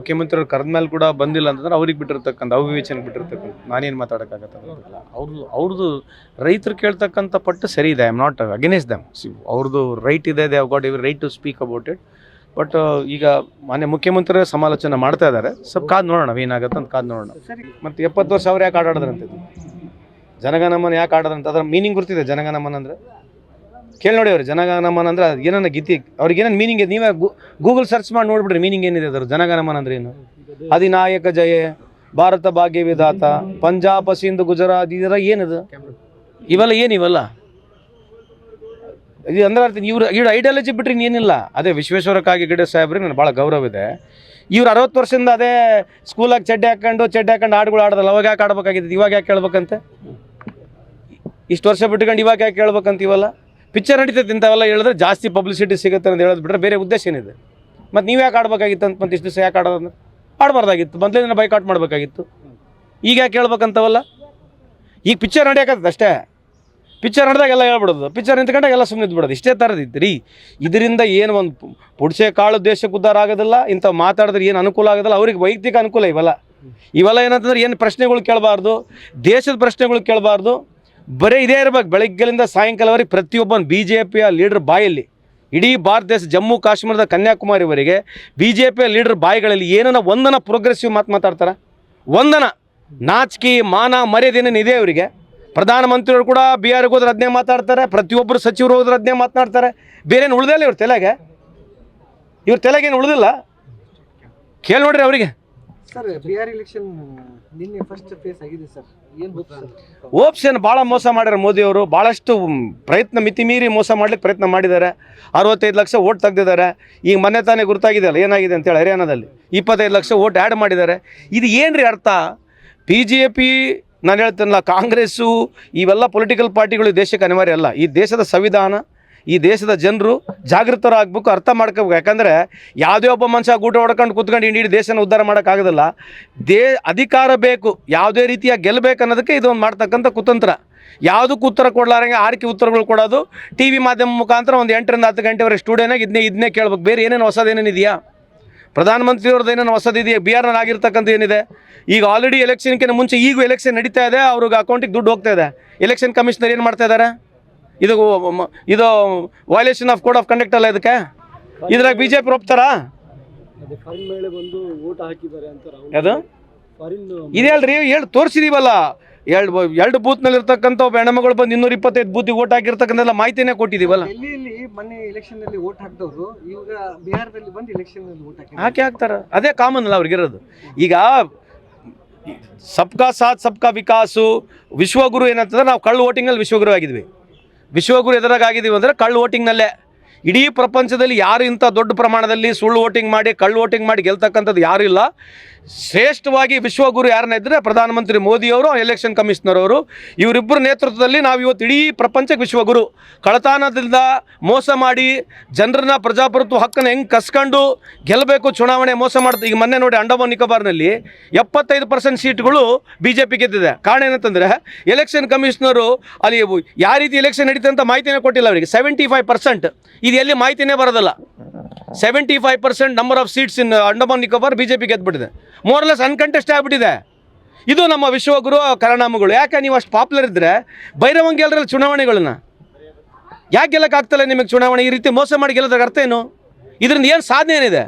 ಮುಖ್ಯಮಂತ್ರಿಯವ್ರು ಕರೆದ ಮೇಲೆ ಕೂಡ ಬಂದಿಲ್ಲ ಅಂತಂದ್ರೆ ಅವ್ರಿಗೆ ಬಿಟ್ಟಿರ್ತಕ್ಕಂಥ ಅವಿವೇಚನೆ ಬಿಟ್ಟಿರ್ತಕ್ಕಂಥ ನಾನೇನು ಮಾತಾಡೋಕ್ಕಾಗತ್ತೆ ಅವ್ರದ್ದು ರೈತರು ಕೇಳ್ತಕ್ಕಂಥ ಪಟ್ಟು ಸರಿ ಇದೆ. I am not against them. ಅವ್ರದ್ದು ರೈಟ್ ಇದೆ, they have got every right to speak about it. But ಈಗ ಮಾನ್ಯ ಮುಖ್ಯಮಂತ್ರಿ ಸಮಾಲೋಚನೆ ಮಾಡ್ತಾ ಇದ್ದಾರೆ. ಸ್ವಲ್ಪ ಕಾದು ನೋಡೋಣ ಏನಾಗುತ್ತೆ ಅಂತ ಕಾದು ನೋಡೋಣ. ಮತ್ತು 70 ವರ್ಷ ಅವ್ರು ಯಾಕೆ ಆಡಾಡಿದ್ರಂತಿದ್ದು ಜನಗಣಮನ ಯಾಕೆ ಆಡೋದಂತ ಅದರ ಮೀನಿಂಗ್ ಗೊತ್ತಿದೆ. ಜನಗಣಮನ ಅಂದರೆ ಕೇಳಿ ನೋಡಿ ಅವ್ರು ಜನಗಣಮನ ಅಂದರೆ ಅದು ಏನನ್ನ ಗೀತಿ ಅವ್ರಿಗೆ ಏನೇನು ಮೀನಿಂಗ್ ಇದೆ ನೀವೇ ಗೂಗಲ್ ಸರ್ಚ್ ಮಾಡಿ ನೋಡಿಬಿಡ್ರಿ ಮೀನಿಂಗ್ ಏನಿದೆ ಅದ್ರ ಜನಗಣಮನ ಅಂದ್ರೆ ಏನು. ಅಧಿನಾಯಕ ಜಯ, ಭಾರತ ಭಾಗ್ಯ ವಿಧಾತ, ಪಂಜಾಬ್ ಸಿಂಧು ಗುಜರಾತ್ ಇದರ ಏನಿದು ಇವೆಲ್ಲ ಏನಿವೆಲ್ಲ ಇದು ಅಂದ್ರೆ ಅರ್ಥ ಇವ್ರ ಐಡಿಯಾಲಜಿ ಬಿಟ್ರೆ ಇನ್ನೇನಿಲ್ಲ. ಅದೇ ವಿಶ್ವೇಶ್ವರ ಕಾಗೇರಿ ಸಾಹೇಬ್ರಿಗೆ ನನಗೆ ಭಾಳ ಗೌರವ ಇದೆ. ಇವ್ರು 60 ವರ್ಷದಿಂದ ಅದೇ ಸ್ಕೂಲಾಗಿ ಚಡ್ಡಿ ಹಾಕೊಂಡು ಹಾಡುಗಳು ಆಡೋದಲ್ಲ. ಅವಾಗ ಯಾಕೆ ಆಡ್ಬೇಕಾಗಿತ್ತು, ಇವಾಗ ಯಾಕೆ ಕೇಳ್ಬೇಕಂತೆ? ಇಷ್ಟು ವರ್ಷ ಬಿಟ್ಕೊಂಡು ಇವಾಗ ಯಾಕೆ ಕೇಳ್ಬೇಕಂತ? ಇವೆಲ್ಲ ಪಿಕ್ಚರ್ ನಡೀತೈತೆ ಇಂಥವೆಲ್ಲ ಹೇಳಿದ್ರೆ ಜಾಸ್ತಿ ಪಬ್ಲಿಸಿಟಿ ಸಿಗುತ್ತೆ ಅಂತ ಹೇಳೋದು ಬಿಟ್ಟರೆ ಬೇರೆ ಉದ್ದೇಶ ಏನಿದೆ? ಮತ್ತು ನೀವು ಯಾಕೆ ಆಡ್ಬೇಕಾಗಿತ್ತು ಅಂತ ಮತ್ತೆ ಇಷ್ಟು ದಿವಸ ಯಾಕೆ ಆಡೋದಂದ್ರೆ ಆಡಬಾರ್ದಾಗಿತ್ತು, ಮೊದಲೇ ಬೈಕಾಟ್ ಮಾಡಬೇಕಾಗಿತ್ತು. ಈಗ ಯಾಕೆ ಹೇಳ್ಬೇಕಂತವಲ್ಲ? ಈಗ ಪಿಕ್ಚರ್ ನಡೆಯೋಕತ್ತದ ಅಷ್ಟೇ. ಪಿಕ್ಚರ್ ನಡೆದಾಗೆಲ್ಲ ಹೇಳ್ಬಿಡೋದು, ಪಿಕ್ಚರ್ ನಿಂತ್ಕೊಂಡಾಗ ಎಲ್ಲ ಸುಮ್ಮನೆ ಇದ್ಬಿಡೋದು. ಇಷ್ಟೇ ಥರದಿತ್ತು ರೀ. ಇದರಿಂದ ಏನು ಒಂದು ಪುಡ್ಸೆ ಕಾಳು ದೇಶಕ್ಕೆ ಉದ್ಧಾರ ಆಗೋದಿಲ್ಲ. ಇಂಥ ಮಾತಾಡಿದ್ರೆ ಏನು ಅನುಕೂಲ ಆಗೋದಿಲ್ಲ. ಅವ್ರಿಗೆ ವೈಯಕ್ತಿಕ ಅನುಕೂಲ ಇವೆಲ್ಲ ಏನಂತಂದ್ರೆ ಏನು ಪ್ರಶ್ನೆಗಳು ಕೇಳಬಾರ್ದು, ದೇಶದ ಪ್ರಶ್ನೆಗಳು ಕೇಳಬಾರ್ದು. ಬರೀ ಇದೇ ಇರ್ಬೇಕು ಬೆಳಗ್ಗೆಲಿಂದ ಸಾಯಂಕಾಲವರೆಗೆ ಪ್ರತಿಯೊಬ್ಬನ BJPಯ ಲೀಡರ್ ಬಾಯಲ್ಲಿ. ಇಡೀ ಭಾರತ ದೇಶ ಜಮ್ಮು ಕಾಶ್ಮೀರದ ಕನ್ಯಾಕುಮಾರಿವರೆಗೆ BJPಯ ಲೀಡರ್ ಬಾಯಿಗಳಲ್ಲಿ ಏನನ್ನ ಒಂದನ ಪ್ರೋಗ್ರೆಸಿವ್ ಮಾತಾಡ್ತಾರೆ. ಒಂದನ ನಾಚಿಕೆ ಮಾನ ಮರ್ಯಾದೇನೇನು ಇದೆ ಅವರಿಗೆ. ಪ್ರಧಾನಮಂತ್ರಿಯವರು ಕೂಡ ಬಿಹಾರಿಗೆ ಹೋದ್ರೆ ಅದನ್ನೇ ಮಾತಾಡ್ತಾರೆ, ಪ್ರತಿಯೊಬ್ಬರು ಸಚಿವರು ಹೋದ್ರೆ ಅದನ್ನೇ ಮಾತನಾಡ್ತಾರೆ. ಬೇರೇನು ಉಳಿದಿಲ್ಲ ಇವ್ರ ತಲೆಗೇನು ಉಳಿದಿಲ್ಲ. ಕೇಳಿ ನೋಡ್ರಿ ಅವರಿಗೆ. ಸರ್ ಬಿಹಾರ್ ಎಲೆಕ್ಷನ್ ನಿನ್ನೆ ಫಸ್ಟ್ ಫೇಸ್ ಆಗಿದೆ ಸರ್, ಏನು ಓಪ್ಷನ್ ಭಾಳ ಮೋಸ ಮಾಡ್ಯಾರ ಮೋದಿಯವರು. ಭಾಳಷ್ಟು ಪ್ರಯತ್ನ ಮಿತಿಮೀರಿ ಮೋಸ ಮಾಡ್ಲಿಕ್ಕೆ ಪ್ರಯತ್ನ ಮಾಡಿದ್ದಾರೆ. 65 ಲಕ್ಷ ಓಟ್ ತೆಗೆದಿದ್ದಾರೆ. ಈಗ ಮೊನ್ನೆ ತಾನೇ ಗುರುತಾಗಿದೆಯಲ್ಲ ಏನಾಗಿದೆ ಅಂತೇಳಿ ಹರಿಯಾಣದಲ್ಲಿ 25 ಲಕ್ಷ ಓಟ್ ಆ್ಯಡ್ ಮಾಡಿದ್ದಾರೆ. ಇದು ಏನ್ರಿ ಅರ್ಥ? BJP ನಾನು ಹೇಳ್ತೇನಲ್ಲ, ಕಾಂಗ್ರೆಸ್ಸು ಇವೆಲ್ಲ ಪೊಲಿಟಿಕಲ್ ಪಾರ್ಟಿಗಳು ದೇಶಕ್ಕೆ ಅನಿವಾರ್ಯ ಅಲ್ಲ. ಈ ದೇಶದ ಸಂವಿಧಾನ, ಈ ದೇಶದ ಜನರು ಜಾಗೃತರಾಗಬೇಕು, ಅರ್ಥ ಮಾಡ್ಕೋಬೇಕು. ಯಾಕಂದರೆ ಯಾವುದೇ ಒಬ್ಬ ಮನುಷ್ಯ ಗೂಟ ಹೊಡ್ಕೊಂಡು ಕೂತ್ಕೊಂಡು ಇಡೀ ದೇಶನ ಉದ್ಧಾರ ಮಾಡೋಕ್ಕಾಗೋದಿಲ್ಲ. ಅಧಿಕಾರ ಬೇಕು, ಯಾವುದೇ ರೀತಿಯ ಗೆಲ್ಲಬೇಕು ಅನ್ನೋದಕ್ಕೆ ಇದೊಂದು ಮಾಡ್ತಕ್ಕಂಥ ಕುತಂತ್ರ. ಯಾವುದಕ್ಕೂ ಉತ್ತರ ಕೊಡಲಾರಂಗೆ ಆರ್ಕೆ ಉತ್ತರಗಳು ಕೊಡೋದು. TV ಮಾಧ್ಯಮ ಮುಖಾಂತರ ಒಂದು 8 ರಿಂದ 10 ಗಂಟೆವರೆಗೆ ಸ್ಟುಡಿಯೋನಾಗ ಇದನ್ನೇ ಕೇಳ್ಬೇಕು. ಬೇರೆ ಏನೇನು ಹೊಸದೇನೇನಿದೆಯಾ? ಪ್ರಧಾನಮಂತ್ರಿಯವ್ರದ್ದು ಏನೇನು ಹೊಸದಿದೆಯಾ? ಬಿಹಾರ್ನಲ್ಲಿ ಆಗಿರ್ತಕ್ಕಂಥ ಏನಿದೆ? ಈಗ ಆಲ್ರೆಡಿ ಎಲೆಕ್ಷನ್ಕಿಂತ ಮುಂಚೆ ಈಗೂ ಎಲೆಕ್ಷನ್ ನಡೀತಾ ಇದೆ. ಅವ್ರಿಗೆ ಅಕೌಂಟಿಗೆ ದುಡ್ಡು ಹೋಗ್ತಾ ಇದೆ. ಎಲೆಕ್ಷನ್ ಕಮಿಷನರ್ ಏನು ಮಾಡ್ತಾ ಇದ್ದಾರೆ? ಇದು violation of code of conduct ಅಲ್ಲ ಇದಕ್ಕೆ. ಇದ್ರಾಗ BJP ಒಪ್ತಾರಾ? ಅದು ಇದೆ ಅಲ್ರಿ, ಹೇಳಿ ತೋರಿಸಿದೀವಲ್ಲ. ಎರಡು ಬೂತ್ನಲ್ಲಿ ಇರ್ತಕ್ಕಂಥ ಒಬ್ಬ ಹೆಣ್ಮಗಳು ಬಂದು 225 ಬೂತಿಗೆ ಓಟ್ ಹಾಕಿರ್ತಕ್ಕಂಥ ಮಾಹಿತಿನೇ ಕೊಟ್ಟಿದ್ದೀವಲ್ಲ. ಡೆಲ್ಲಿಯಲ್ಲಿ ಮೊನ್ನೆ ಎಲೆಕ್ಷನ್ ನಲ್ಲಿ ವೋಟ್ ಹಾಕಿದವರು ಇವಾಗ ಬಿಹಾರದಲ್ಲಿ ಬಂದು ಎಲೆಕ್ಷನ್ ನಲ್ಲಿ ವೋಟ್ ಹಾಕ್ತಾರ. ಅದೇ ಕಾಮನ್ ಅಲ್ಲ ಅವ್ರಿಗಿರೋದು. ಈಗ ಸಬ್ಕಾ ಸಾಥ್ ಸಬ್ಕಾ ವಿಕಾಸು ವಿಶ್ವಗುರು ಏನಂತಂದ್ರೆ ನಾವು ಕಳ್ಳು ವೋಟಿಂಗ್ನಲ್ಲಿ ವಿಶ್ವಗುರು ಆಗಿದ್ವಿ. ವಿಶ್ವಗುರು ಎದುರಾಗ ಆಗಿದ್ದೀವಿ ಅಂದರೆ ಕಳ್ಳು ವೋಟಿಂಗ್ನಲ್ಲೇ. ಇಡೀ ಪ್ರಪಂಚದಲ್ಲಿ ಯಾರು ಇಂಥ ದೊಡ್ಡ ಪ್ರಮಾಣದಲ್ಲಿ ಸುಳ್ಳು ವೋಟಿಂಗ್ ಮಾಡಿ ಕಳ್ಳು ವೋಟಿಂಗ್ ಮಾಡಿ ಗೆಲ್ತಕ್ಕಂಥದ್ದು ಯಾರೂ ಇಲ್ಲ. ಶ್ರೇಷ್ಠವಾಗಿ ವಿಶ್ವಗುರು ಯಾರನ್ನ ಇದ್ದರೆ ಪ್ರಧಾನಮಂತ್ರಿ ಮೋದಿಯವರು, ಎಲೆಕ್ಷನ್ ಕಮಿಷನರ್ ಅವರು, ಇವರಿಬ್ಬರ ನೇತೃತ್ವದಲ್ಲಿ ನಾವು ಇವತ್ತು ಇಡೀ ಪ್ರಪಂಚಕ್ಕೆ ವಿಶ್ವಗುರು. ಕಳತನದಿಂದ ಮೋಸ ಮಾಡಿ ಜನರನ್ನ ಪ್ರಜಾಪ್ರಭುತ್ವ ಹಕ್ಕನ್ನು ಹೆಂಗೆ ಕಸ್ಕೊಂಡು ಗೆಲ್ಲಬೇಕು, ಚುನಾವಣೆ ಮೋಸ ಮಾಡ್ತಾರೆ. ಈಗ ಮೊನ್ನೆ ನೋಡಿ ಅಂಡಮಾನ್ ನಿಕೋಬಾರ್ನಲ್ಲಿ 75% ಸೀಟ್ಗಳು BJP ಗೆದ್ದಿದೆ. ಕಾರಣ ಏನಂತಂದರೆ ಎಲೆಕ್ಷನ್ ಕಮಿಷನರು ಅಲ್ಲಿ ಯಾವ ರೀತಿ ಎಲೆಕ್ಷನ್ ನಡೀತದೆ ಅಂತ ಮಾಹಿತಿನೇ ಕೊಟ್ಟಿಲ್ಲ ಅವರಿಗೆ. 75% ಇದು ಎಲ್ಲಿ ಮಾಹಿತಿನೇ ಬರೋದಿಲ್ಲ. 75% number of seats in Andaman Nicobar BJP ಗೆದ್ದುಬಿಟ್ಟಿದೆ. ಮೋರ್ಲೆಸ್ ಅನ್ಕಂಟೆಸ್ಟ್ ಆಗಿಬಿಟ್ಟಿದೆ. ಇದು ನಮ್ಮ ವಿಶ್ವಗುರು ಪರಿಣಾಮಗಳು. ಯಾಕೆ ನೀವು ಅಷ್ಟು ಪಾಪ್ಯುಲರ್ ಇದ್ದರೆ ಬೈರವಂಗೆ ಗೆಲ್ಲರಲ್ಲ ಚುನಾವಣೆಗಳನ್ನ? ಯಾಕೆ ಗೆಲ್ಲಕ್ಕಾಗ್ತಲ್ಲ ನಿಮಗೆ ಚುನಾವಣೆ? ಈ ರೀತಿ ಮೋಸ ಮಾಡಿ ಗೆಲ್ಲೋದಾಗ ಅರ್ಥ ಏನು? ಇದರಿಂದ ಏನು ಸಾಧನೆ ಏನಿದೆ?